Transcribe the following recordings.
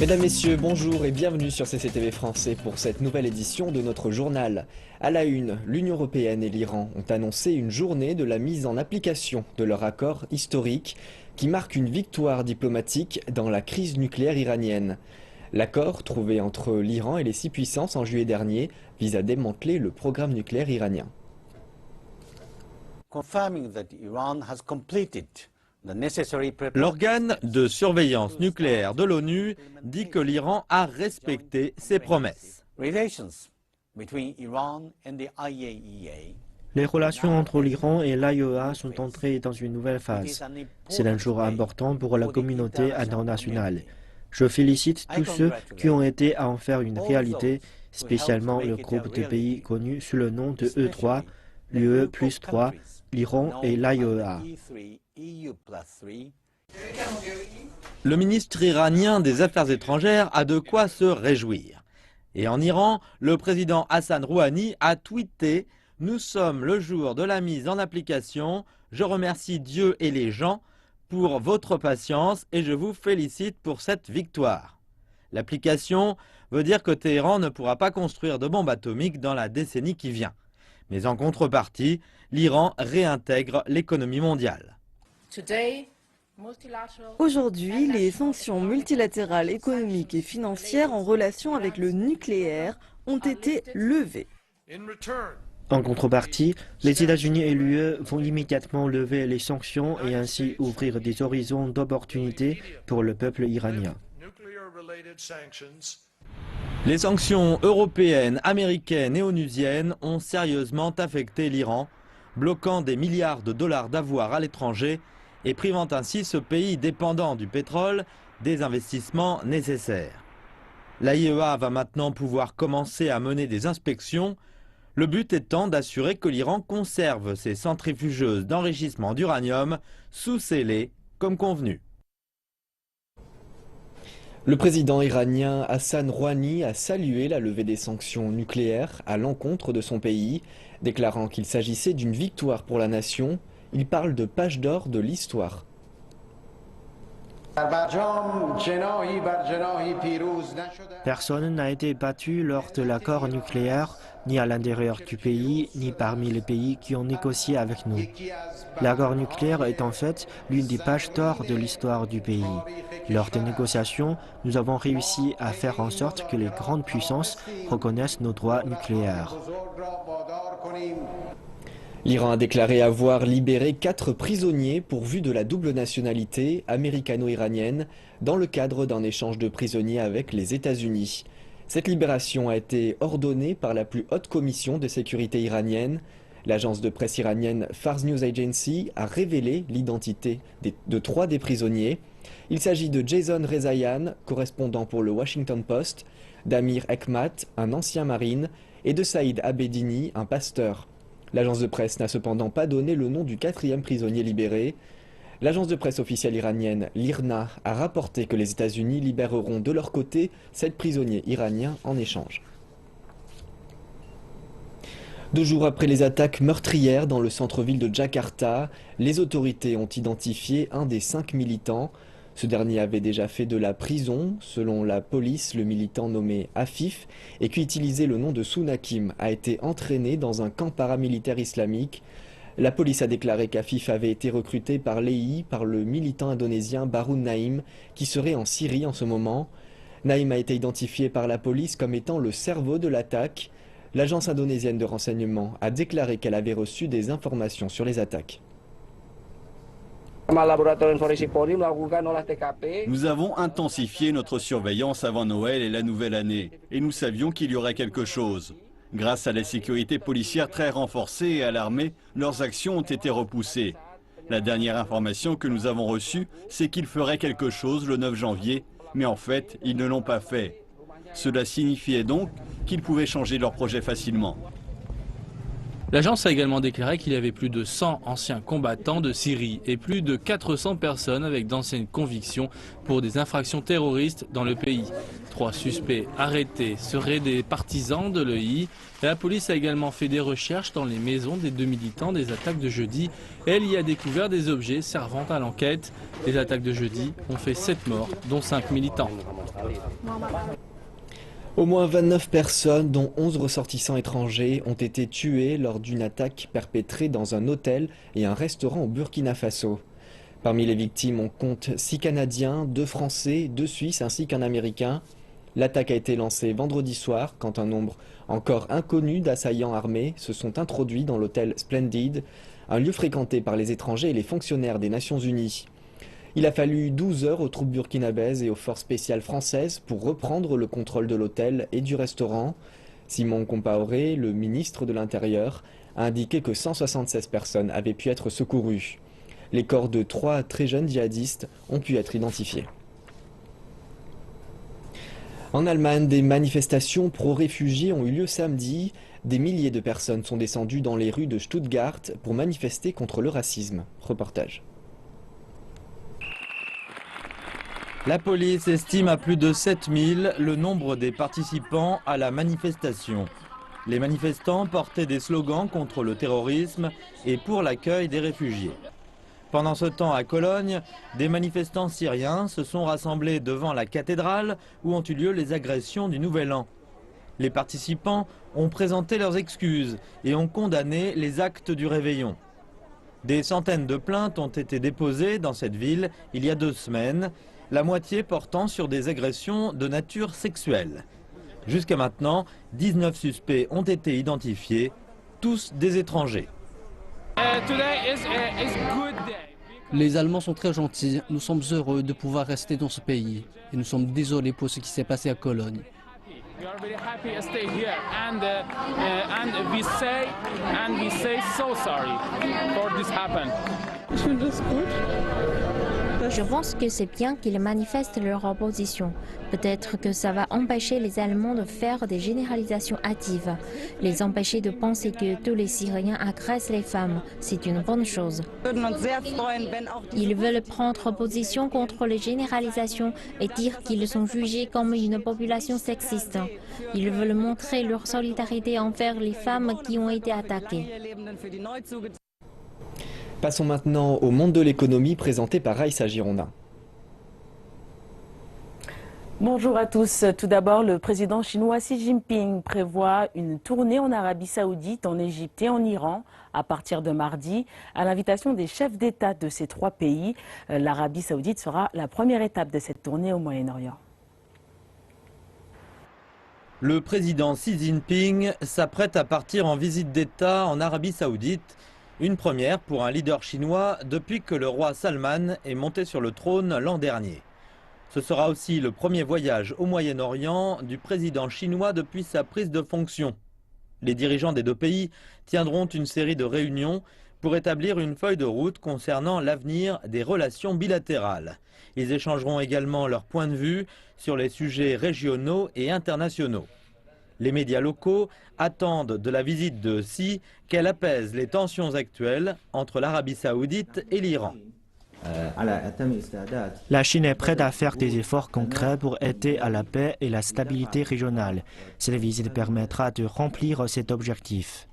Mesdames, Messieurs, bonjour et bienvenue sur CCTV Français pour cette nouvelle édition de notre journal. À la une, l'Union européenne et l'Iran ont annoncé une journée de la mise en application de leur accord historique qui marque une victoire diplomatique dans la crise nucléaire iranienne. L'accord, trouvé entre l'Iran et les 6 puissances en juillet dernier, vise à démanteler le programme nucléaire iranien. L'organe de surveillance nucléaire de l'ONU dit que l'Iran a respecté ses promesses. Les relations entre l'Iran et l'AIEA sont entrées dans une nouvelle phase. C'est un jour important pour la communauté internationale. Je félicite tous ceux qui ont aidé à en faire une réalité, spécialement le groupe de pays connu sous le nom de E3, l'UE plus 3, l'Iran et l'AIEA. Le ministre iranien des Affaires étrangères a de quoi se réjouir. Et en Iran, le président Hassan Rouhani a tweeté « Nous sommes le jour de la mise en application. Je remercie Dieu et les gens pour votre patience et je vous félicite pour cette victoire. » L'application veut dire que Téhéran ne pourra pas construire de bombes atomiques dans la décennie qui vient. Mais en contrepartie, l'Iran réintègre l'économie mondiale. Aujourd'hui, les sanctions multilatérales économiques et financières en relation avec le nucléaire ont été levées. En contrepartie, les États-Unis et l'UE vont immédiatement lever les sanctions et ainsi ouvrir des horizons d'opportunités pour le peuple iranien. Les sanctions européennes, américaines et onusiennes ont sérieusement affecté l'Iran, bloquant des milliards de dollars d'avoirs à l'étranger et privant ainsi ce pays dépendant du pétrole des investissements nécessaires. L'AIEA va maintenant pouvoir commencer à mener des inspections, le but étant d'assurer que l'Iran conserve ses centrifugeuses d'enrichissement d'uranium sous scellées comme convenu. Le président iranien Hassan Rouhani a salué la levée des sanctions nucléaires à l'encontre de son pays, déclarant qu'il s'agissait d'une victoire pour la nation. Il parle de page d'or de l'histoire. Personne n'a été battu lors de l'accord nucléaire, ni à l'intérieur du pays, ni parmi les pays qui ont négocié avec nous. L'accord nucléaire est en fait l'une des pages d'or de l'histoire du pays. Lors des négociations, nous avons réussi à faire en sorte que les grandes puissances reconnaissent nos droits nucléaires. L'Iran a déclaré avoir libéré 4 prisonniers pourvus de la double nationalité américano-iranienne dans le cadre d'un échange de prisonniers avec les États-Unis. Cette libération a été ordonnée par la plus haute commission de sécurité iranienne. L'agence de presse iranienne Fars News Agency a révélé l'identité de 3 des prisonniers. Il s'agit de Jason Rezaian, correspondant pour le Washington Post, d'Amir Hekmat, un ancien marine, et de Saïd Abedini, un pasteur. L'agence de presse n'a cependant pas donné le nom du 4e prisonnier libéré. L'agence de presse officielle iranienne, l'IRNA, a rapporté que les États-Unis libéreront de leur côté 7 prisonniers iraniens en échange. 2 jours après les attaques meurtrières dans le centre-ville de Jakarta, les autorités ont identifié un des 5 militants. Ce dernier avait déjà fait de la prison. Selon la police, le militant nommé Afif et qui utilisait le nom de Sunakim a été entraîné dans un camp paramilitaire islamique. La police a déclaré qu'Afif avait été recruté par l'EI, par le militant indonésien Bahru Naim, qui serait en Syrie en ce moment. Naim a été identifié par la police comme étant le cerveau de l'attaque. L'agence indonésienne de renseignement a déclaré qu'elle avait reçu des informations sur les attaques. Nous avons intensifié notre surveillance avant Noël et la nouvelle année, et nous savions qu'il y aurait quelque chose. Grâce à la sécurité policière très renforcée et à l'armée, leurs actions ont été repoussées. La dernière information que nous avons reçue, c'est qu'ils feraient quelque chose le 9 janvier, mais en fait, ils ne l'ont pas fait. Cela signifiait donc qu'ils pouvaient changer leur projet facilement. L'agence a également déclaré qu'il y avait plus de 100 anciens combattants de Syrie et plus de 400 personnes avec d'anciennes convictions pour des infractions terroristes dans le pays. 3 suspects arrêtés seraient des partisans de l'EI. La police a également fait des recherches dans les maisons des 2 militants des attaques de jeudi. Elle y a découvert des objets servant à l'enquête. Les attaques de jeudi ont fait 7 morts, dont 5 militants. Au moins 29 personnes, dont 11 ressortissants étrangers, ont été tuées lors d'une attaque perpétrée dans un hôtel et un restaurant au Burkina Faso. Parmi les victimes, on compte 6 Canadiens, 2 Français, 2 Suisses ainsi qu'un Américain. L'attaque a été lancée vendredi soir quand un nombre encore inconnu d'assaillants armés se sont introduits dans l'hôtel Splendid, un lieu fréquenté par les étrangers et les fonctionnaires des Nations Unies. Il a fallu 12 heures aux troupes burkinabèses et aux forces spéciales françaises pour reprendre le contrôle de l'hôtel et du restaurant. Simon Compaoré, le ministre de l'Intérieur, a indiqué que 176 personnes avaient pu être secourues. Les corps de 3 très jeunes djihadistes ont pu être identifiés. En Allemagne, des manifestations pro-réfugiés ont eu lieu samedi. Des milliers de personnes sont descendues dans les rues de Stuttgart pour manifester contre le racisme. Reportage. La police estime à plus de 7000 le nombre des participants à la manifestation. Les manifestants portaient des slogans contre le terrorisme et pour l'accueil des réfugiés. Pendant ce temps, à Cologne, des manifestants syriens se sont rassemblés devant la cathédrale où ont eu lieu les agressions du Nouvel An. Les participants ont présenté leurs excuses et ont condamné les actes du réveillon. Des centaines de plaintes ont été déposées dans cette ville il y a 2 semaines, la moitié portant sur des agressions de nature sexuelle. Jusqu'à maintenant, 19 suspects ont été identifiés, tous des étrangers. Les Allemands sont très gentils, nous sommes heureux de pouvoir rester dans ce pays et nous sommes désolés pour ce qui s'est passé à Cologne. Je pense que c'est bien qu'ils manifestent leur opposition. Peut-être que ça va empêcher les Allemands de faire des généralisations hâtives. Les empêcher de penser que tous les Syriens agressent les femmes. C'est une bonne chose. Ils veulent prendre position contre les généralisations et dire qu'ils sont jugés comme une population sexiste. Ils veulent montrer leur solidarité envers les femmes qui ont été attaquées. Passons maintenant au monde de l'économie présenté par Raïssa Girondin. Bonjour à tous. Tout d'abord, le président chinois Xi Jinping prévoit une tournée en Arabie Saoudite, en Égypte et en Iran à partir de mardi, à l'invitation des chefs d'État de ces 3 pays. L'Arabie Saoudite sera la première étape de cette tournée au Moyen-Orient. Le président Xi Jinping s'apprête à partir en visite d'État en Arabie Saoudite. Une première pour un leader chinois depuis que le roi Salman est monté sur le trône l'an dernier. Ce sera aussi le premier voyage au Moyen-Orient du président chinois depuis sa prise de fonction. Les dirigeants des 2 pays tiendront une série de réunions pour établir une feuille de route concernant l'avenir des relations bilatérales. Ils échangeront également leurs points de vue sur les sujets régionaux et internationaux. Les médias locaux attendent de la visite de Xi qu'elle apaise les tensions actuelles entre l'Arabie Saoudite et l'Iran. La Chine est prête à faire des efforts concrets pour aider à la paix et la stabilité régionale. Cette visite permettra de remplir cet objectif.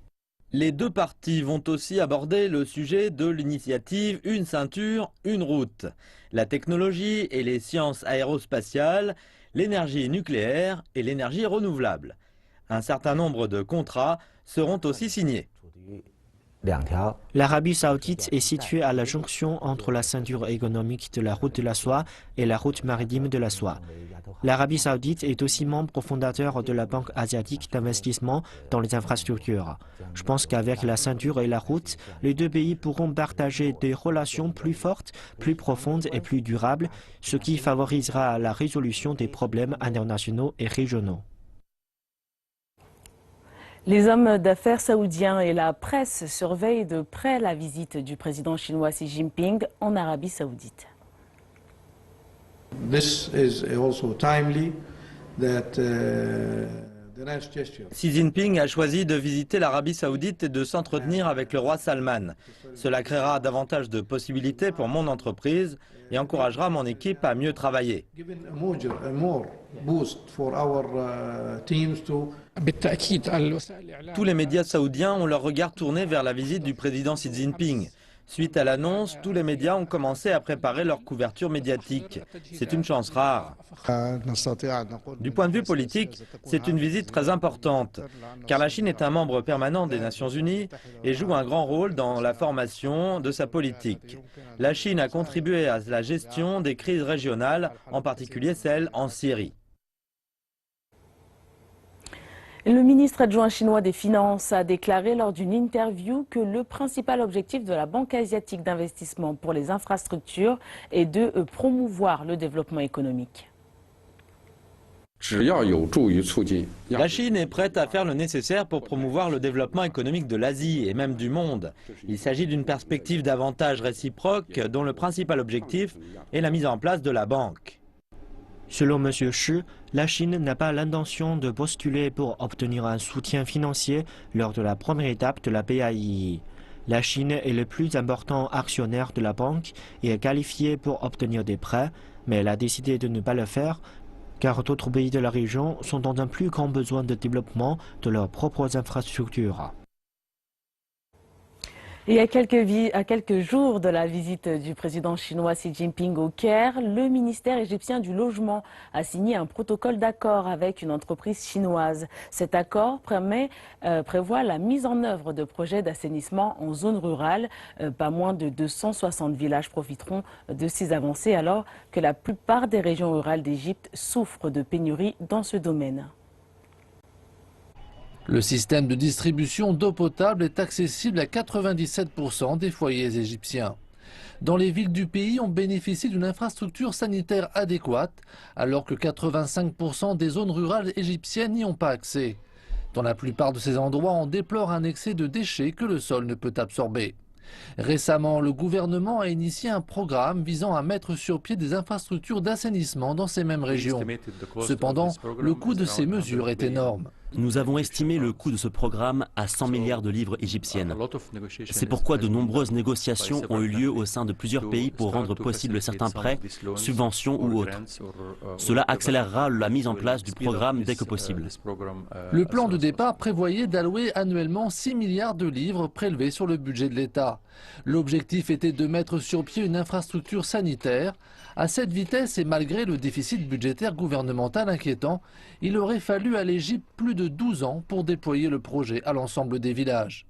Les 2 parties vont aussi aborder le sujet de l'initiative Une ceinture, une route. La technologie et les sciences aérospatiales, l'énergie nucléaire et l'énergie renouvelable. Un certain nombre de contrats seront aussi signés. L'Arabie Saoudite est située à la jonction entre la ceinture économique de la route de la soie et la route maritime de la soie. L'Arabie Saoudite est aussi membre fondateur de la Banque asiatique d'investissement dans les infrastructures. Je pense qu'avec la ceinture et la route, les 2 pays pourront partager des relations plus fortes, plus profondes et plus durables, ce qui favorisera la résolution des problèmes internationaux et régionaux. Les hommes d'affaires saoudiens et la presse surveillent de près la visite du président chinois Xi Jinping en Arabie Saoudite. Xi Jinping a choisi de visiter l'Arabie Saoudite et de s'entretenir avec le roi Salman. Cela créera davantage de possibilités pour mon entreprise et encouragera mon équipe à mieux travailler. Tous les médias saoudiens ont leur regard tourné vers la visite du président Xi Jinping. Suite à l'annonce, tous les médias ont commencé à préparer leur couverture médiatique. C'est une chance rare. Du point de vue politique, c'est une visite très importante, car la Chine est un membre permanent des Nations Unies et joue un grand rôle dans la formation de sa politique. La Chine a contribué à la gestion des crises régionales, en particulier celle en Syrie. Le ministre adjoint chinois des Finances a déclaré lors d'une interview que le principal objectif de la Banque asiatique d'investissement pour les infrastructures est de promouvoir le développement économique. La Chine est prête à faire le nécessaire pour promouvoir le développement économique de l'Asie et même du monde. Il s'agit d'une perspective d'avantages réciproques dont le principal objectif est la mise en place de la banque. Selon M. Shi, la Chine n'a pas l'intention de postuler pour obtenir un soutien financier lors de la première étape de la PAI. La Chine est le plus important actionnaire de la banque et est qualifiée pour obtenir des prêts, mais elle a décidé de ne pas le faire car d'autres pays de la région sont dans un plus grand besoin de développement de leurs propres infrastructures. Et à quelques jours de la visite du président chinois Xi Jinping au Caire, le ministère égyptien du Logement a signé un protocole d'accord avec une entreprise chinoise. Cet accord prévoit la mise en œuvre de projets d'assainissement en zone rurale. Pas moins de 260 villages profiteront de ces avancées alors que la plupart des régions rurales d'Égypte souffrent de pénurie dans ce domaine. Le système de distribution d'eau potable est accessible à 97% des foyers égyptiens. Dans les villes du pays, on bénéficie d'une infrastructure sanitaire adéquate, alors que 85% des zones rurales égyptiennes n'y ont pas accès. Dans la plupart de ces endroits, on déplore un excès de déchets que le sol ne peut absorber. Récemment, le gouvernement a initié un programme visant à mettre sur pied des infrastructures d'assainissement dans ces mêmes régions. Cependant, le coût de ces mesures est énorme. Nous avons estimé le coût de ce programme à 100 milliards de livres égyptiennes. C'est pourquoi de nombreuses négociations ont eu lieu au sein de plusieurs pays pour rendre possible certains prêts, subventions ou autres. Cela accélérera la mise en place du programme dès que possible. Le plan de départ prévoyait d'allouer annuellement 6 milliards de livres prélevés sur le budget de l'État. L'objectif était de mettre sur pied une infrastructure sanitaire. À cette vitesse et malgré le déficit budgétaire gouvernemental inquiétant, il aurait fallu à l'Égypte plus de 12 ans pour déployer le projet à l'ensemble des villages.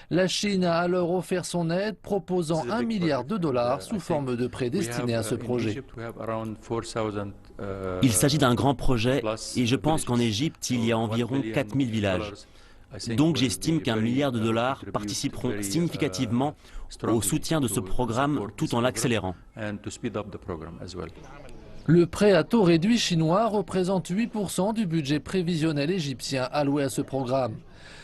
La Chine a alors offert son aide, proposant 1 milliard de dollars sous forme de prêts destinés à ce projet. Il s'agit d'un grand projet et je pense qu'en Égypte, il y a environ 4000 villages. Donc j'estime qu'1 milliard de dollars participeront significativement au soutien de ce programme tout en l'accélérant. Le prêt à taux réduit chinois représente 8% du budget prévisionnel égyptien alloué à ce programme.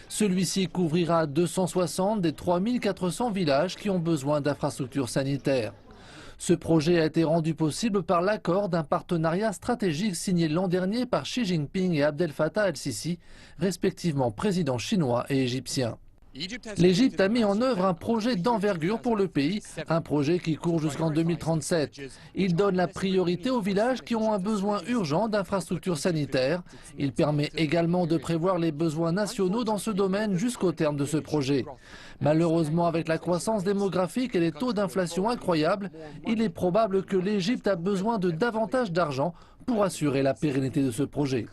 Celui-ci couvrira 260 des 3400 villages qui ont besoin d'infrastructures sanitaires. Ce projet a été rendu possible par l'accord d'un partenariat stratégique signé l'an dernier par Xi Jinping et Abdel Fattah el-Sisi, respectivement présidents chinois et égyptiens. L'Égypte a mis en œuvre un projet d'envergure pour le pays, un projet qui court jusqu'en 2037. Il donne la priorité aux villages qui ont un besoin urgent d'infrastructures sanitaires. Il permet également de prévoir les besoins nationaux dans ce domaine jusqu'au terme de ce projet. Malheureusement, avec la croissance démographique et les taux d'inflation incroyables, il est probable que l'Égypte a besoin de davantage d'argent pour assurer la pérennité de ce projet.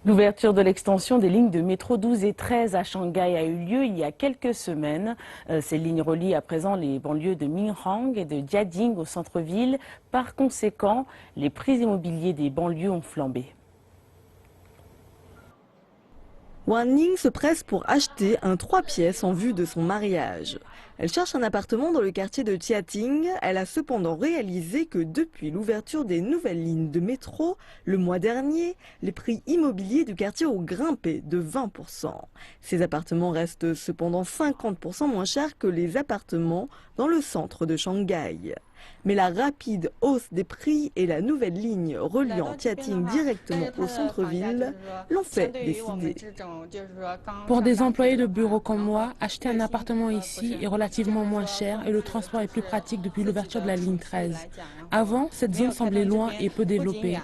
L'ouverture de l'extension des lignes de métro 12 et 13 à Shanghai a eu lieu il y a quelques semaines. Ces lignes relient à présent les banlieues de Minhang et de Jiading au centre-ville. Par conséquent, les prix immobiliers des banlieues ont flambé. Wan Ning se presse pour acheter un 3 pièces en vue de son mariage. Elle cherche un appartement dans le quartier de Jiading. Elle a cependant réalisé que depuis l'ouverture des nouvelles lignes de métro, le mois dernier, les prix immobiliers du quartier ont grimpé de 20%. Ces appartements restent cependant 50% moins chers que les appartements dans le centre de Shanghai. Mais la rapide hausse des prix et la nouvelle ligne reliant Tiating directement au centre-ville l'ont fait décider. Pour des employés de bureau comme moi, acheter un appartement ici est relativement moins cher et le transport est plus pratique depuis l'ouverture de la ligne 13. Avant, cette zone semblait loin et peu développée.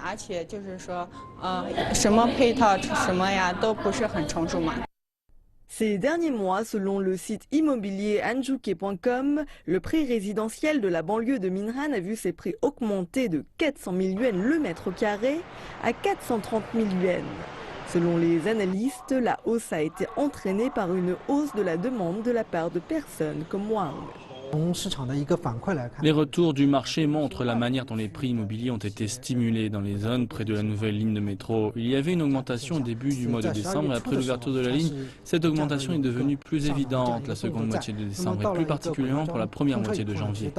Ces derniers mois, selon le site immobilier anjuke.com, le prix résidentiel de la banlieue de Minhan a vu ses prix augmenter de 400 000 yuan le mètre carré à 430 000 yuan. Selon les analystes, la hausse a été entraînée par une hausse de la demande de la part de personnes comme Wang. Les retours du marché montrent la manière dont les prix immobiliers ont été stimulés dans les zones près de la nouvelle ligne de métro. Il y avait une augmentation au début du mois de décembre et après l'ouverture de la ligne, cette augmentation est devenue plus évidente la seconde moitié de décembre et plus particulièrement pour la première moitié de janvier.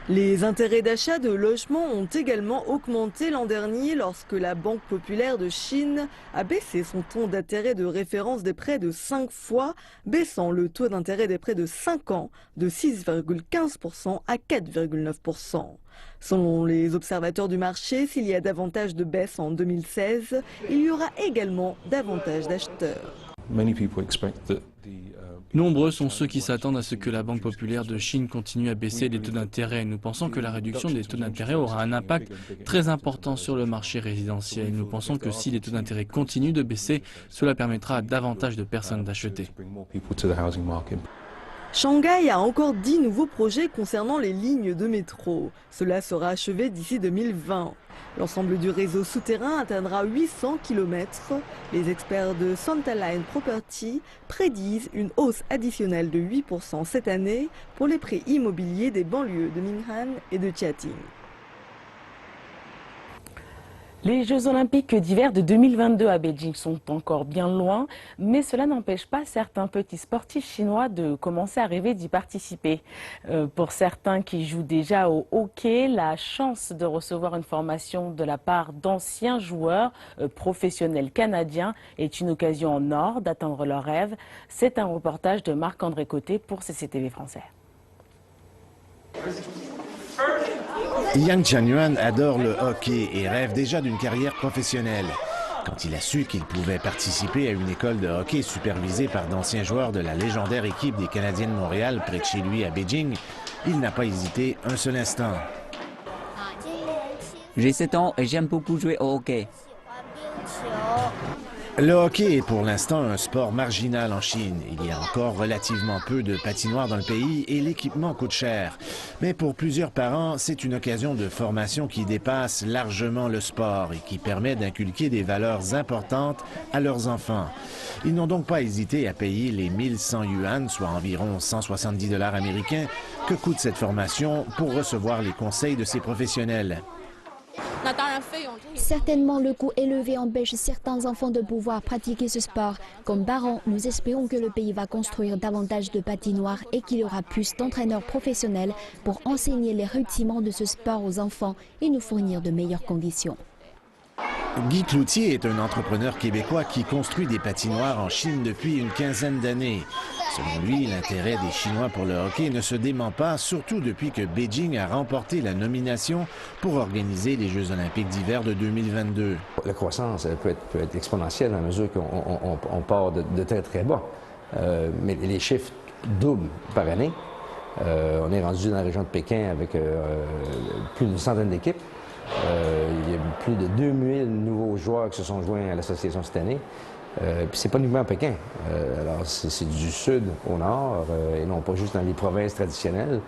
Les intérêts d'achat de logements ont également augmenté l'an dernier lorsque la Banque populaire de Chine a baissé son taux d'intérêt de référence des prêts de 5 fois, baissant le taux d'intérêt des prêts de 5 ans de 6,15% à 4,9%. Selon les observateurs du marché, s'il y a davantage de baisses en 2016, il y aura également davantage d'acheteurs. Nombreux sont ceux qui s'attendent à ce que la Banque populaire de Chine continue à baisser les taux d'intérêt. Nous pensons que la réduction des taux d'intérêt aura un impact très important sur le marché résidentiel. Nous pensons que si les taux d'intérêt continuent de baisser, cela permettra à davantage de personnes d'acheter. Shanghai a encore 10 nouveaux projets concernant les lignes de métro. Cela sera achevé d'ici 2020. L'ensemble du réseau souterrain atteindra 800 km. Les experts de Santa Line Property prédisent une hausse additionnelle de 8% cette année pour les prix immobiliers des banlieues de Minhan et de Tiating. Les Jeux Olympiques d'hiver de 2022 à Beijing sont encore bien loin, mais cela n'empêche pas certains petits sportifs chinois de commencer à rêver d'y participer. Pour certains qui jouent déjà au hockey, la chance de recevoir une formation de la part d'anciens joueurs professionnels canadiens est une occasion en or d'atteindre leurs rêves. C'est un reportage de Marc-André Côté pour CCTV français. Yang Qianyuan adore le hockey et rêve déjà d'une carrière professionnelle. Quand il a su qu'il pouvait participer à une école de hockey supervisée par d'anciens joueurs de la légendaire équipe des Canadiens de Montréal près de chez lui à Beijing, il n'a pas hésité un seul instant. J'ai 7 ans et j'aime beaucoup jouer au hockey. Le hockey est pour l'instant un sport marginal en Chine. Il y a encore relativement peu de patinoires dans le pays et l'équipement coûte cher. Mais pour plusieurs parents, c'est une occasion de formation qui dépasse largement le sport et qui permet d'inculquer des valeurs importantes à leurs enfants. Ils n'ont donc pas hésité à payer les 1100 yuan, soit environ 170 $ américains, que coûte cette formation pour recevoir les conseils de ces professionnels. Certainement, le coût élevé empêche certains enfants de pouvoir pratiquer ce sport. Comme parents, nous espérons que le pays va construire davantage de patinoires et qu'il y aura plus d'entraîneurs professionnels pour enseigner les rudiments de ce sport aux enfants et nous fournir de meilleures conditions. Guy Cloutier est un entrepreneur québécois qui construit des patinoires en Chine depuis une quinzaine d'années. Selon lui, l'intérêt des Chinois pour le hockey ne se dément pas, surtout depuis que Beijing a remporté la nomination pour organiser les Jeux olympiques d'hiver de 2022. La croissance peut être exponentielle à mesure qu'on part de très très bas. Mais les chiffres doublent par année. On est rendu dans la région de Pékin avec plus d'une centaine d'équipes. Il y a plus de 2000 nouveaux joueurs qui se sont joints à l'association cette année. Puis c'est pas uniquement à Pékin. Alors c'est du sud au nord, et non pas juste dans les provinces traditionnelles.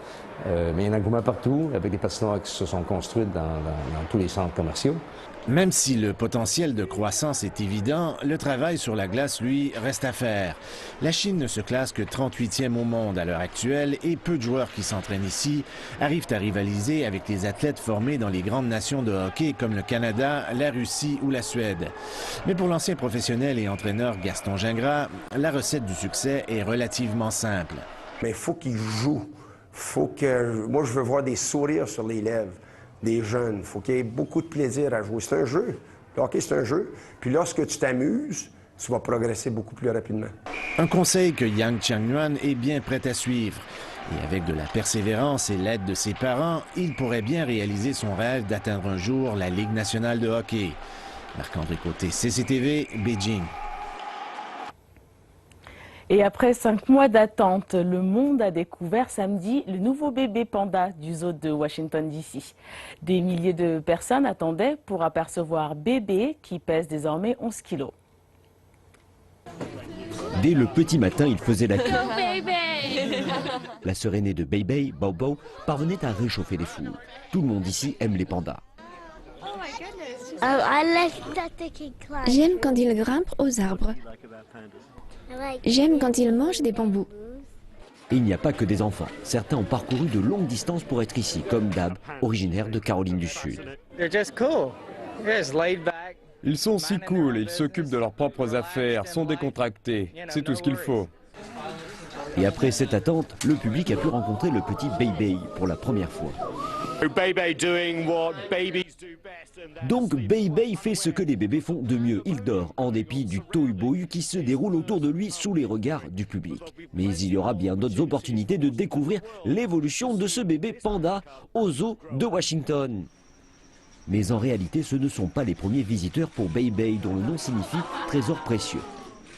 Mais il y a un engouement partout, avec des patinoires qui se sont construites dans tous les centres commerciaux. Même si le potentiel de croissance est évident, le travail sur la glace, lui, reste à faire. La Chine ne se classe que 38e au monde à l'heure actuelle et peu de joueurs qui s'entraînent ici arrivent à rivaliser avec les athlètes formés dans les grandes nations de hockey comme le Canada, la Russie ou la Suède. Mais pour l'ancien professionnel et entraîneur Gaston Gingras, la recette du succès est relativement simple. Mais il faut qu'ils jouent. Moi, je veux voir des sourires sur les lèvres des jeunes. Il faut qu'il y ait beaucoup de plaisir à jouer. C'est un jeu. Le hockey, c'est un jeu. Puis lorsque tu t'amuses, tu vas progresser beaucoup plus rapidement. Un conseil que Yang Qiangyuan est bien prêt à suivre. Et avec de la persévérance et l'aide de ses parents, il pourrait bien réaliser son rêve d'atteindre un jour la Ligue nationale de hockey. Marc-André Côté, CCTV, Beijing. Et après 5 mois d'attente, le monde a découvert samedi le nouveau bébé panda du zoo de Washington DC. Des milliers de personnes attendaient pour apercevoir bébé qui pèse désormais 11 kilos. Dès le petit matin, il faisait la queue. La sœur aînée de Bei, Bao, parvenait à réchauffer les foules. Tout le monde ici aime les pandas. J'aime quand ils grimpent aux arbres. J'aime quand ils mangent des bambous. Et il n'y a pas que des enfants. Certains ont parcouru de longues distances pour être ici, comme Dab, originaire de Caroline du Sud. Ils sont si cool, ils s'occupent de leurs propres affaires, sont décontractés. C'est tout ce qu'il faut. Et après cette attente, le public a pu rencontrer le petit Bei pour la première fois. Donc Bei fait ce que les bébés font de mieux. Il dort en dépit du tohu-bohu qui se déroule autour de lui sous les regards du public. Mais il y aura bien d'autres opportunités de découvrir l'évolution de ce bébé panda au zoo de Washington. Mais en réalité, ce ne sont pas les premiers visiteurs pour Bei, dont le nom signifie trésor précieux.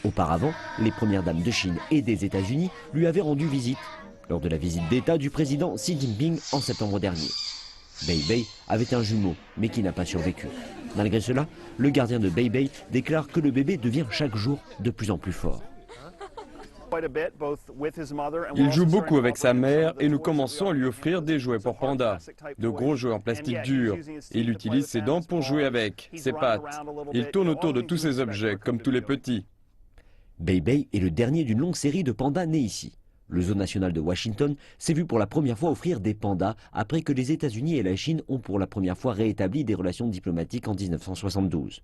Auparavant, les premières dames de Chine et des États-Unis lui avaient rendu visite lors de la visite d'État du président Xi Jinping en septembre dernier. Bei avait un jumeau, mais qui n'a pas survécu. Malgré cela, le gardien de Bei déclare que le bébé devient chaque jour de plus en plus fort. Il joue beaucoup avec sa mère et nous commençons à lui offrir des jouets pour panda, de gros jouets en plastique dur. Il utilise ses dents pour jouer avec, ses pattes. Il tourne autour de tous ces objets, comme tous les petits. Bei est le dernier d'une longue série de pandas nés ici. Le zoo national de Washington s'est vu pour la première fois offrir des pandas après que les États-Unis et la Chine ont pour la première fois rétabli des relations diplomatiques en 1972.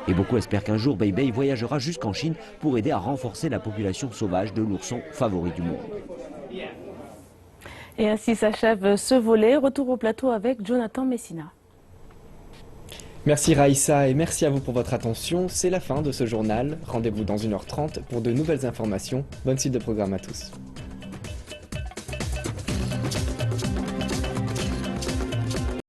Et beaucoup espèrent qu'un jour Bei voyagera jusqu'en Chine pour aider à renforcer la population sauvage de l'ourson favori du monde. Et ainsi s'achève ce volet. Retour au plateau avec Jonathan Messina. Merci Raïssa et merci à vous pour votre attention. C'est la fin de ce journal. Rendez-vous dans 1h30 pour de nouvelles informations. Bonne suite de programme à tous.